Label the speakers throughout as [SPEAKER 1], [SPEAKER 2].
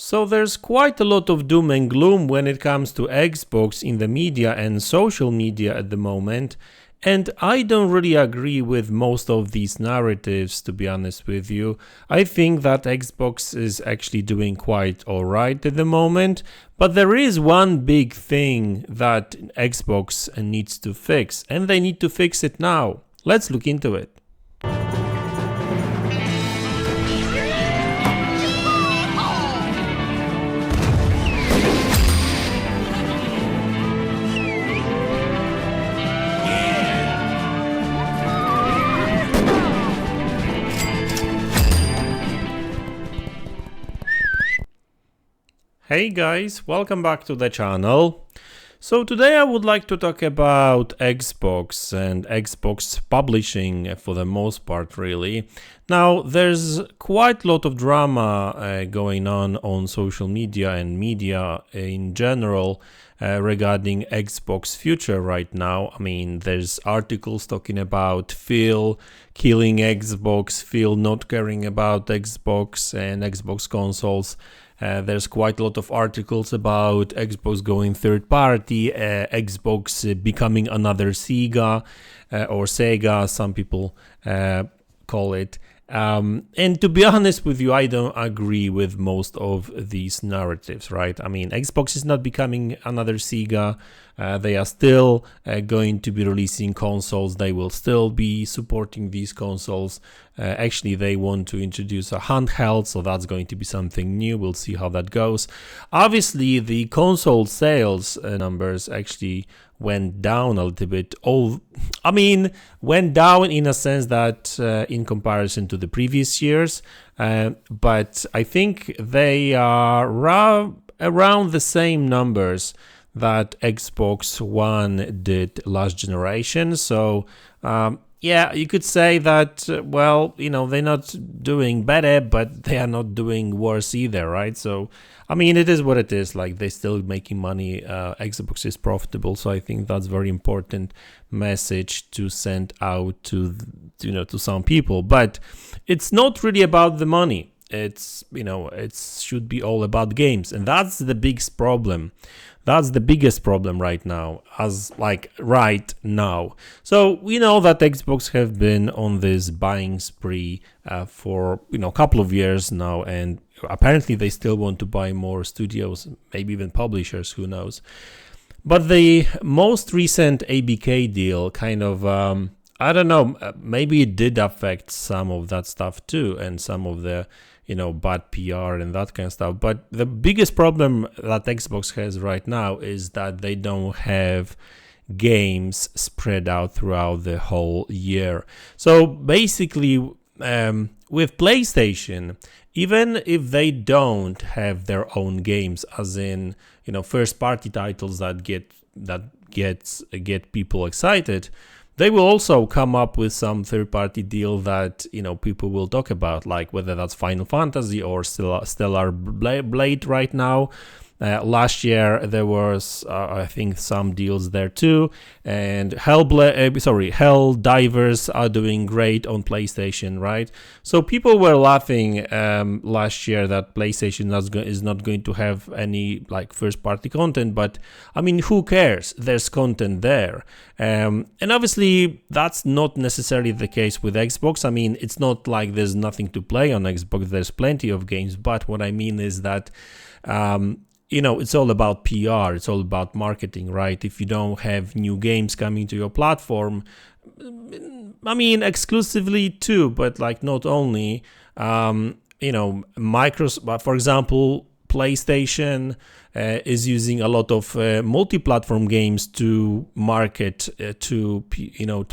[SPEAKER 1] So there's quite a lot of doom and gloom when it comes to Xbox in the media and social media at the moment, and I don't really agree with most of these narratives, to be honest with you. I think that Xbox is actually doing quite alright at the moment, but there is one big thing that Xbox needs to fix, and they need to fix it now. Let's look into it. Hey guys, welcome back to the channel. So today I would like to talk about Xbox and Xbox publishing for the most part, really. Now there's quite a lot of drama going on social media and media in general regarding Xbox future right now. I mean, there's articles talking about Phil killing Xbox, Phil not caring about Xbox and Xbox consoles. There's quite a lot of articles about Xbox going third party, Xbox becoming another Sega or Sega, some people call it. And to be honest with you, I don't agree with most of these narratives, right? I mean, Xbox is not becoming another Sega. They are still going to be releasing consoles. They will still be supporting these consoles. Actually, they want to introduce a handheld, so that's going to be something new. We'll see how that goes. Obviously, the console sales numbers actually went down a little bit. Went down in a sense that in comparison to the previous years, but I think they are around the same numbers that Xbox One did last generation. So yeah, you could say that, well, you know, they're not doing better, but they are not doing worse either, right? So, I mean, it is what it is. Like, they're still making money. Xbox is profitable, so I think that's very important message to send out to, to some people. But it's not really about the money. It's, it should be all about games, and that's the biggest problem. That's the biggest problem right now, right now. So we know that Xbox have been on this buying spree for a couple of years now, and apparently they still want to buy more studios, maybe even publishers, who knows. But the most recent ABK deal kind of, I don't know, maybe it did affect some of that stuff too, and some of the bad PR and that kind of stuff. But the biggest problem that Xbox has right now is that they don't have games spread out throughout the whole year. So basically, with PlayStation, even if they don't have their own games, as in first party titles that get people excited, they will also come up with some third-party deal that people will talk about, like whether that's Final Fantasy or Stellar Blade right now. Last year there was, I think, some deals there too, and Helldivers are doing great on PlayStation, right? So people were laughing last year that PlayStation is not going to have any first-party content, but I mean, who cares? There's content there, and obviously that's not necessarily the case with Xbox. I mean, it's not like there's nothing to play on Xbox. There's plenty of games, but what I mean is that it's all about PR, it's all about marketing, right? If you don't have new games coming to your platform, I mean, exclusively too, but not only, Microsoft, for example, PlayStation is using a lot of multi-platform games to market, to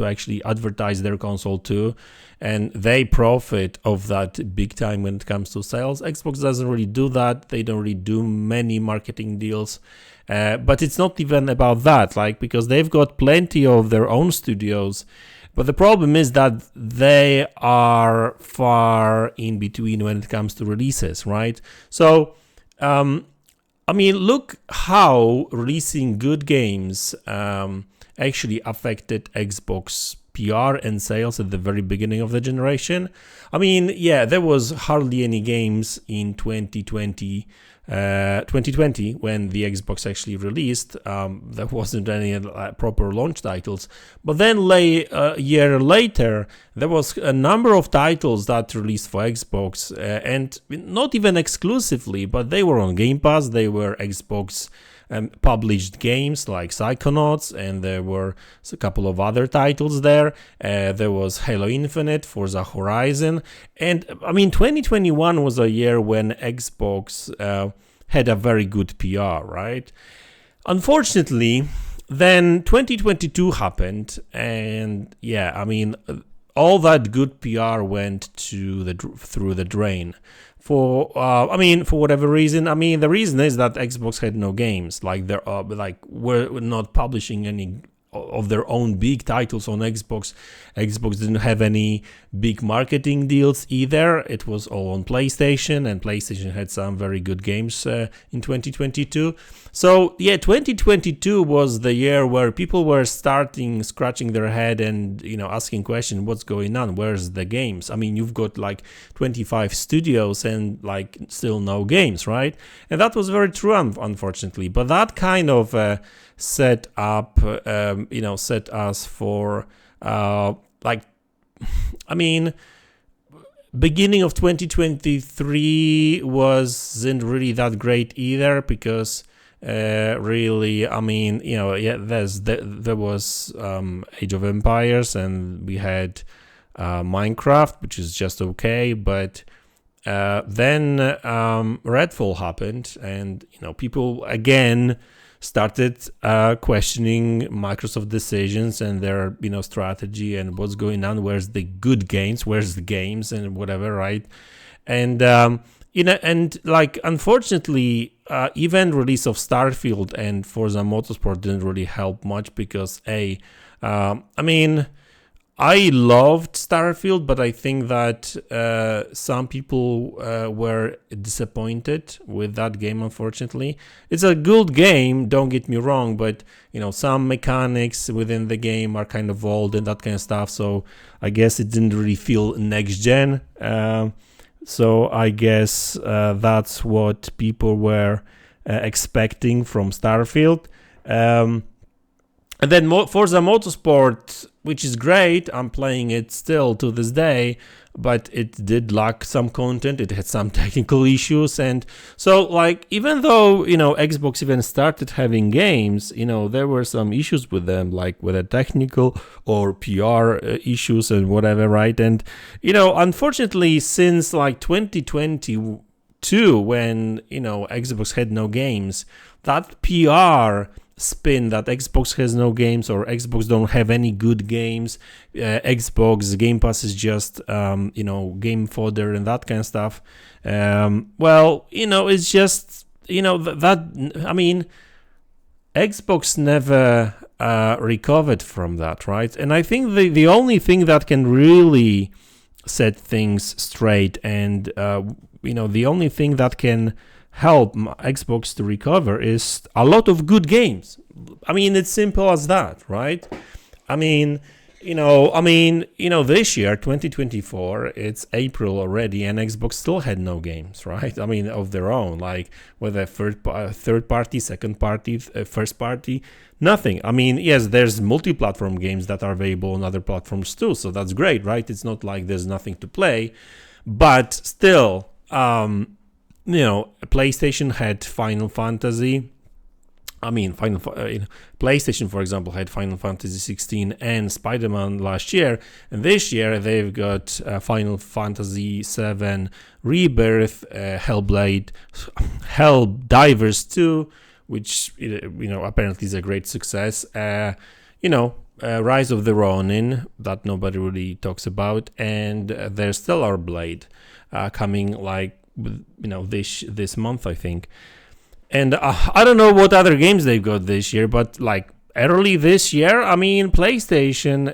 [SPEAKER 1] actually advertise their console too, and they profit of that big time when it comes to sales. Xbox doesn't really do that. They don't really do many marketing deals, but it's not even about that, because they've got plenty of their own studios. But the problem is that they are far in between when it comes to releases, right? So, I mean, look how releasing good games actually affected Xbox PR and sales at the very beginning of the generation. I mean, yeah, there was hardly any games in 2020 when the Xbox actually released. There wasn't any proper launch titles. But then a year later, there was a number of titles that released for Xbox, and not even exclusively, but they were on Game Pass. They were Xbox published games like Psychonauts, and there were a couple of other titles there. There was Halo Infinite, Forza Horizon, and I mean 2021 was a year when Xbox had a very good PR, right? Unfortunately, then 2022 happened, and yeah, I mean all that good PR went through the drain. For whatever reason. I mean, the reason is that Xbox had no games. We're not publishing any of their own big titles on Xbox. Xbox didn't have any big marketing deals either. It was all on PlayStation, and PlayStation had some very good games in 2022. So yeah, 2022 was the year where people were scratching their head and asking questions, what's going on? Where's the games? I mean, you've got like 25 studios and like still no games, right? And that was very true, unfortunately. But that kind of set us for beginning of 2023 wasn't really that great either, because there was Age of Empires, and we had Minecraft, which is just okay, but then Redfall happened, and people again started questioning Microsoft decisions and their strategy and what's going on. Where's the good games? Where's the games and whatever, right? And unfortunately, even release of Starfield and Forza Motorsport didn't really help much, because I loved Starfield, but I think that some people were disappointed with that game, unfortunately. It's a good game, don't get me wrong, but some mechanics within the game are kind of old and that kind of stuff, so I guess it didn't really feel next gen. So I guess that's what people were expecting from Starfield. And then Forza Motorsport, which is great. I'm playing it still to this day, but it did lack some content. It had some technical issues. And so, even though, Xbox even started having games, there were some issues with them, like with the technical or PR issues and whatever, right? And, unfortunately, since 2022, when, Xbox had no games, that PR spin that Xbox has no games or Xbox don't have any good games, Xbox Game Pass is just game fodder and that kind of stuff, it's just Xbox never recovered from that, right? And I think the only thing that can really set things straight and the only thing that can help Xbox to recover is a lot of good games. I mean, it's simple as that, right? This year, 2024, it's April already, and Xbox still had no games, right? I mean, of their own, like whether third party, second party, first party, nothing. I mean, yes, there's multi-platform games that are available on other platforms too, so that's great, right? It's not like there's nothing to play, but still, PlayStation had Final Fantasy. PlayStation, for example, had Final Fantasy 16 and Spider-Man last year, and this year they've got Final Fantasy 7 Rebirth, Helldivers 2, which apparently is a great success. Rise of the Ronin, that nobody really talks about, and there's Stellar Blade coming this month, I think. And I don't know what other games they've got this year, but early this year, PlayStation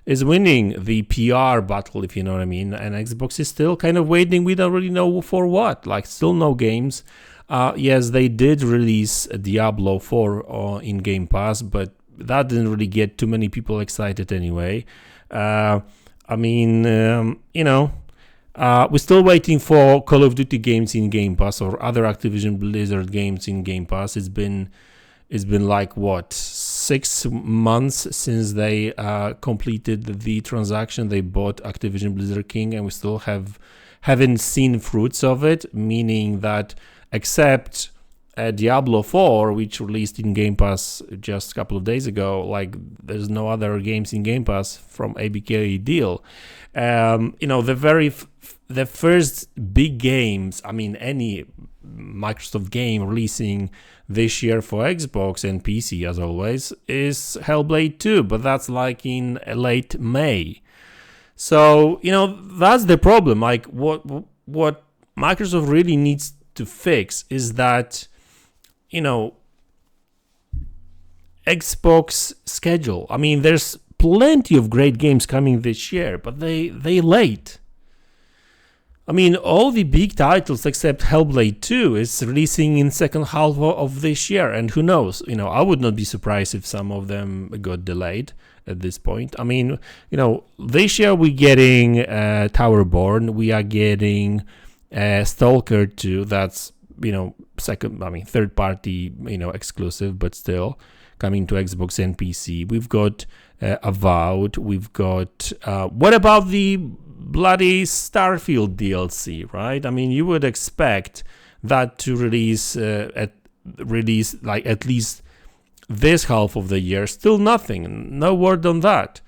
[SPEAKER 1] is winning the PR battle, if you know what I mean, and Xbox is still kind of waiting. We don't really know for what, still no games. Yes, they did release Diablo 4 in Game Pass, but that didn't really get too many people excited anyway. We're still waiting for Call of Duty games in Game Pass or other Activision Blizzard games in Game Pass. It's been like, what, 6 months since they completed the transaction. They bought Activision Blizzard King, and we still haven't seen fruits of it, meaning that except Diablo 4, which released in Game Pass just a couple of days ago, like, there's no other games in Game Pass from ABK deal. The first big games, I mean, any Microsoft game releasing this year for Xbox and PC, as always, is Hellblade 2, but that's like in late May. So, that's the problem. Like, what Microsoft really needs to fix is that, Xbox schedule. I mean, there's plenty of great games coming this year, but they late. I mean, all the big titles except Hellblade 2 is releasing in second half of this year, and who knows? I would not be surprised if some of them got delayed at this point. I mean, this year we're getting Towerborn, we are getting Stalker 2. That's third party, exclusive, but still coming to Xbox and PC. We've got Avowed. We've got what about the bloody Starfield DLC, right? I mean, you would expect that to release at least this half of the year. Still nothing. No word on that.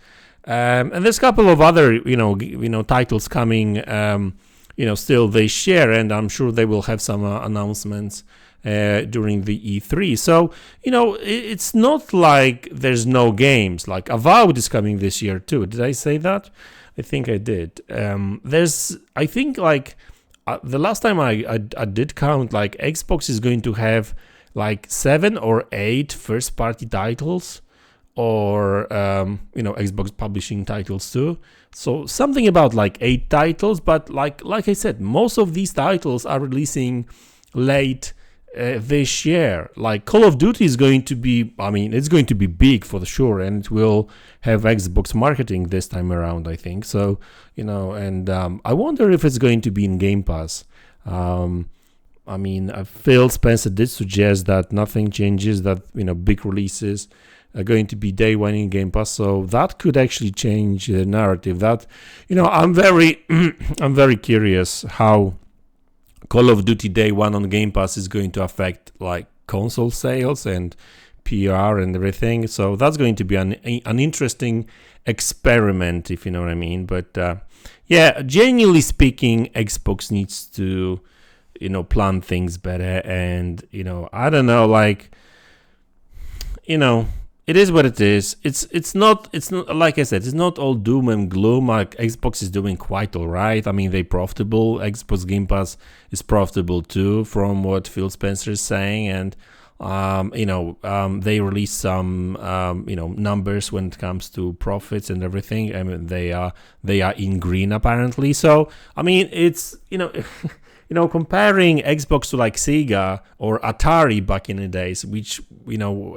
[SPEAKER 1] And there's a couple of other titles coming still this year, and I'm sure they will have some announcements during the E3. So, it's not like there's no games. Like Avowed is coming this year too. Did I say that? I think I did. The last time I did count, like, Xbox is going to have like 7 or 8 first party titles, or Xbox publishing titles too. So something about like 8 titles, but like I said, most of these titles are releasing late this year. Like Call of Duty is going to be, it's going to be big for sure, and it will have Xbox marketing this time around, I think. So, I wonder if it's going to be in Game Pass. Phil Spencer did suggest that nothing changes, that, big releases are going to be day one in Game Pass. So that could actually change the narrative. That, I'm very curious how Call of Duty day one on Game Pass is going to affect like console sales and PR and everything. So that's going to be an interesting experiment, if you know what I mean. But genuinely speaking, Xbox needs to, plan things better. And, I don't know, like, it is what it is. It's not like I said, it's not all doom and gloom. Like Xbox is doing quite all right. I mean, they're profitable. Xbox Game Pass is profitable too, from what Phil Spencer is saying. And they release some numbers when it comes to profits and everything. I mean, they are in green apparently. So I mean, it's comparing Xbox to like Sega or Atari back in the days, which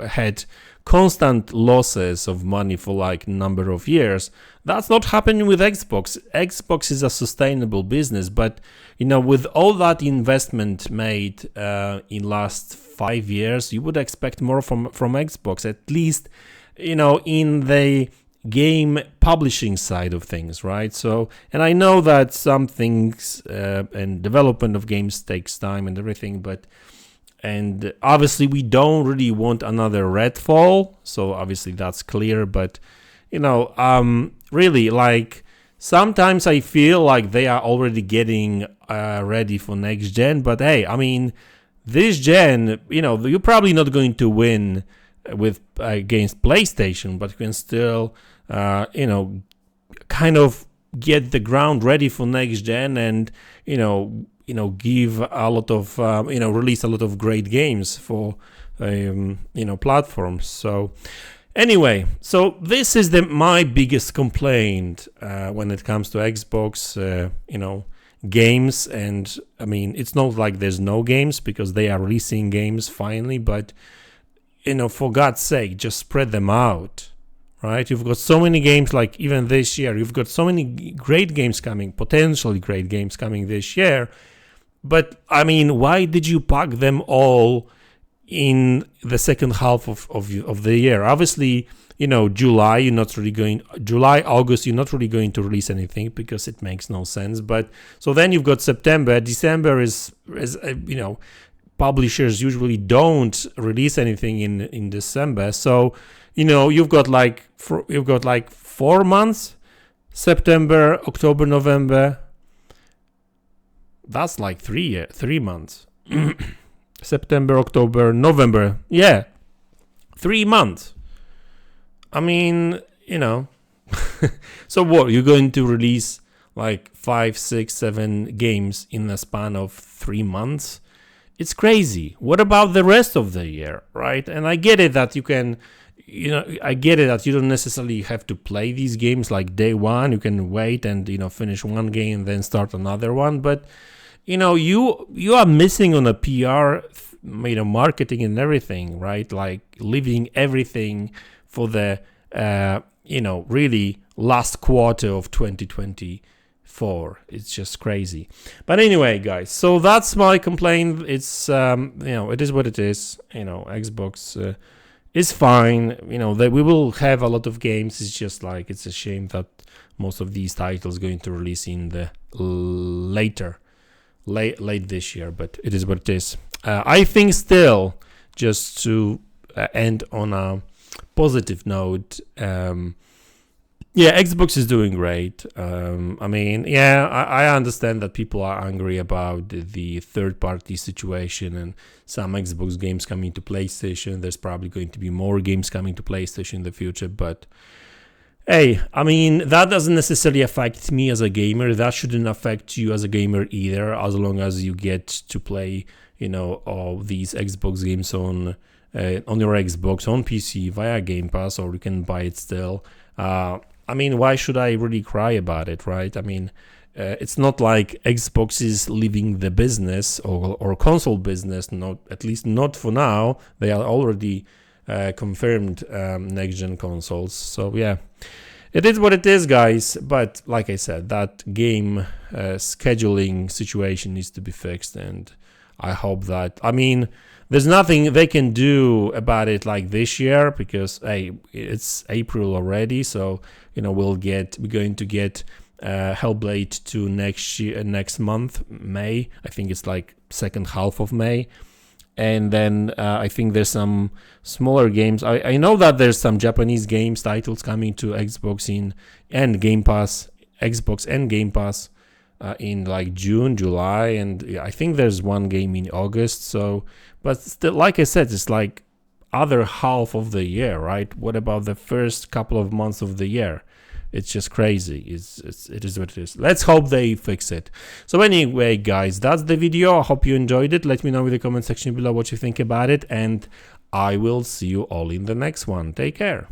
[SPEAKER 1] had constant losses of money for like number of years. That's not happening with Xbox. Xbox is a sustainable business, but with all that investment made in last 5 years, you would expect more from Xbox, at least in the game publishing side of things, right? So, and I know that some things and development of games takes time and everything, and obviously we don't really want another Redfall, so obviously that's clear. But really, like, sometimes I feel like they are already getting ready for next gen. But hey, I mean, this gen, you're probably not going to win with against PlayStation, but you can still kind of get the ground ready for next gen, and give a lot of release a lot of great games for platforms. So anyway, so this is my biggest complaint when it comes to Xbox games. And I mean, it's not like there's no games, because they are releasing games finally, but for God's sake, just spread them out, right? You've got so many games, like even this year, you've got so many great games coming, potentially great games coming this year. But I mean, why did you pack them all in the second half of the year? Obviously, July, August, you're not really going to release anything because it makes no sense. But so then you've got September. December is publishers usually don't release anything in December. So, you've got like 4 months, September, October, November. That's like 3 months. September, October, November. Yeah. 3 months. I mean, so what? You're going to release like 5, 6, 7 games in the span of 3 months? It's crazy. What about the rest of the year, right? And I get it that you can, I get it that you don't necessarily have to play these games like day one. You can wait and, finish one game and then start another one. But, you are missing on a PR, marketing and everything, right? Like leaving everything for the, really last quarter of 2024. It's just crazy. But anyway, guys, so that's my complaint. It's, it is what it is. Xbox is fine. That we will have a lot of games. It's just like, it's a shame that most of these titles going to release in the late this year, but it is what it is. I think still, just to end on a positive note, Xbox is doing great. I understand that people are angry about the third-party situation and some Xbox games coming to PlayStation. There's probably going to be more games coming to PlayStation in the future, but hey, that doesn't necessarily affect me as a gamer. That shouldn't affect you as a gamer either, as long as you get to play, all these Xbox games on your Xbox, on PC, via Game Pass, or you can buy it still. Why should I really cry about it, right? It's not like Xbox is leaving the business or console business, at least not for now. They are already confirmed next-gen consoles. So, yeah, it is what it is, guys. But like I said, that game scheduling situation needs to be fixed, and I hope that... there's nothing they can do about it like this year because, hey, it's April already, so, we're going to get Hellblade 2 next month, May. I think it's like second half of May. And then I think there's some smaller games. I know that there's some Japanese games titles coming to Xbox and Game Pass, Xbox and Game Pass in like June, July, and I think there's one game in August. So, but still, like I said, it's like other half of the year, right? What about the first couple of months of the year? It's just crazy. It is what it is. Let's hope they fix it. So anyway, guys, that's the video. I hope you enjoyed it. Let me know in the comment section below what you think about it, and I will see you all in the next one. Take care.